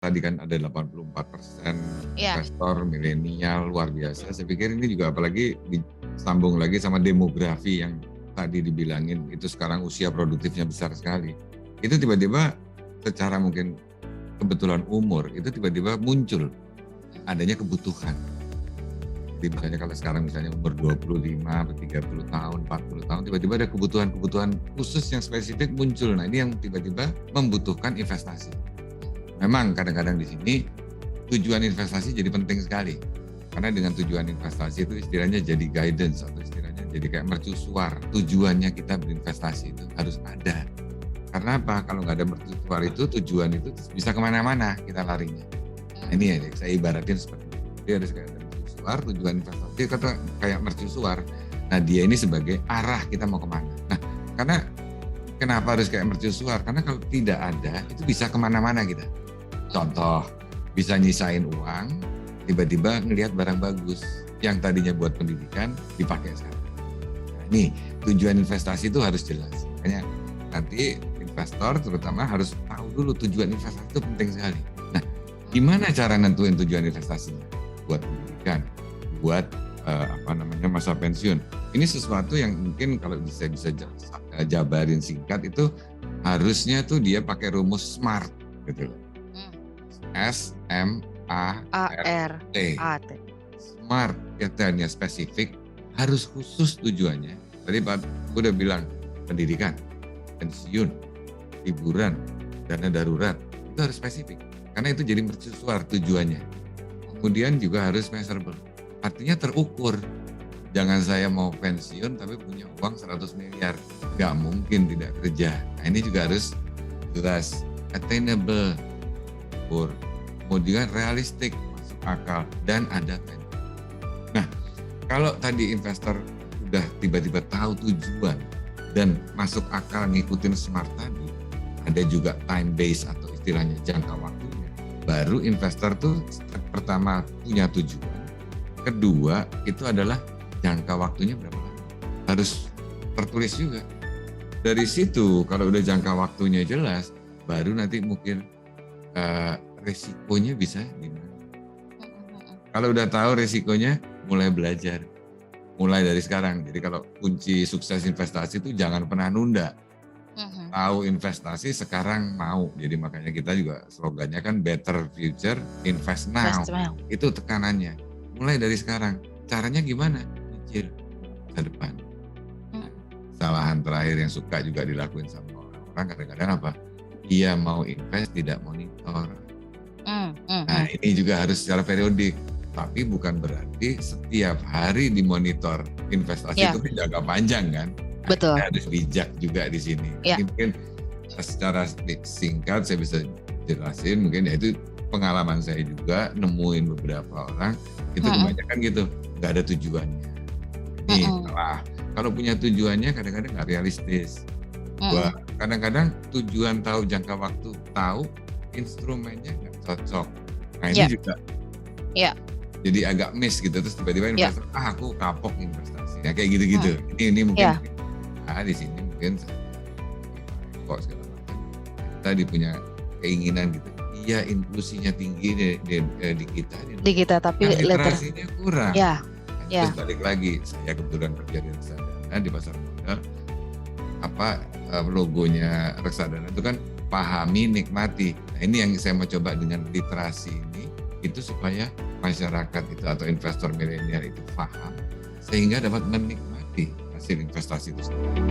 tadi kan ada 84% Iya. investor milenial luar biasa. Saya pikir ini juga apalagi disambung lagi sama demografi yang tadi dibilangin itu sekarang usia produktifnya besar sekali. Itu tiba-tiba secara mungkin kebetulan umur itu tiba-tiba muncul adanya kebutuhan. Jadi misalnya kalau sekarang misalnya umur 25, 30 tahun, 40 tahun, tiba-tiba ada kebutuhan-kebutuhan khusus yang spesifik muncul. Nah ini yang tiba-tiba membutuhkan investasi. Memang kadang-kadang di sini tujuan investasi jadi penting sekali. Karena dengan tujuan investasi itu istilahnya jadi guidance atau istilahnya jadi kayak mercusuar. Tujuannya kita berinvestasi itu harus ada. Karena apa? Kalau nggak ada mercusuar itu tujuan itu bisa kemana-mana kita larinya. Nah, ini ya saya ibaratin seperti itu. Dia harus kayak ada mercusuar, tujuan investasi kata kayak mercusuar. Nah dia ini sebagai arah kita mau kemana. Nah karena kenapa harus kayak mercusuar? Karena kalau tidak ada itu bisa kemana-mana kita. Contoh, bisa nyisain uang, tiba-tiba ngelihat barang bagus yang tadinya buat pendidikan dipakai sekarang. Nah, ini tujuan investasi itu harus jelas. Makanya nanti investor terutama harus tahu dulu tujuan investasi itu penting sekali. Nah, gimana cara nentuin tujuan investasinya? Buat pendidikan, buat masa pensiun. Ini sesuatu yang mungkin kalau bisa jabarin singkat itu harusnya tuh dia pakai rumus SMART gitu loh. SMART. Smart, katanya spesifik, harus khusus tujuannya. Tadi Pak udah bilang pendidikan, pensiun, hiburan, dana darurat, itu harus spesifik. Karena itu jadi mercusuar tujuannya. Kemudian juga harus measurable, artinya terukur. Jangan saya mau pensiun tapi punya uang 100 miliar, nggak mungkin tidak kerja. Nah ini juga harus jelas, attainable, kemudian realistik, masuk akal, dan ada time. Nah, kalau tadi investor udah tiba-tiba tahu tujuan dan masuk akal ngikutin SMART tadi, ada juga time base atau istilahnya jangka waktunya. Baru investor tuh pertama punya tujuan, kedua itu adalah jangka waktunya berapa lama. Harus tertulis juga. Dari situ kalau udah jangka waktunya jelas, baru nanti mungkin resikonya bisa gimana. Kalau udah tahu resikonya, mulai belajar. Mulai dari sekarang. Jadi kalau kunci sukses investasi itu jangan pernah nunda. Tahu investasi sekarang mau. Jadi makanya kita juga slogannya kan better future, invest now. Itu tekanannya. Mulai dari sekarang. Caranya gimana? Nyicil ke depan. Kesalahan terakhir yang suka juga dilakuin sama orang-orang kadang-kadang apa? Dia mau invest tidak monitor. Nah ini juga harus secara periodik, tapi bukan berarti setiap hari dimonitor. Investasi itu jangka panjang kan. Betul. Harus bijak juga di sini. Mungkin secara singkat saya bisa jelasin, mungkin ya itu pengalaman saya juga nemuin beberapa orang itu kebanyakan gitu, nggak ada tujuannya. Ini salah. Kalau punya tujuannya kadang-kadang nggak realistis. Kadang-kadang tujuan tahu, jangka waktu tahu, instrumennya nggak cocok. Nah ini juga jadi agak miss gitu, terus tiba-tiba investor, aku kapok investasi. Nah kayak gitu-gitu. Ini mungkin di sini mungkin kok segala macam. Tadi punya keinginan gitu. Iya inklusinya tinggi di kita. Di kita tapi literasinya kurang. Terus balik lagi, saya kebetulan kerja di reksadana di pasar modal. Logonya reksadana itu kan pahami, nikmati. Nah ini yang saya mau coba dengan literasi ini, itu supaya masyarakat itu atau investor milenial itu paham sehingga dapat menikmati hasil investasi itu sendiri.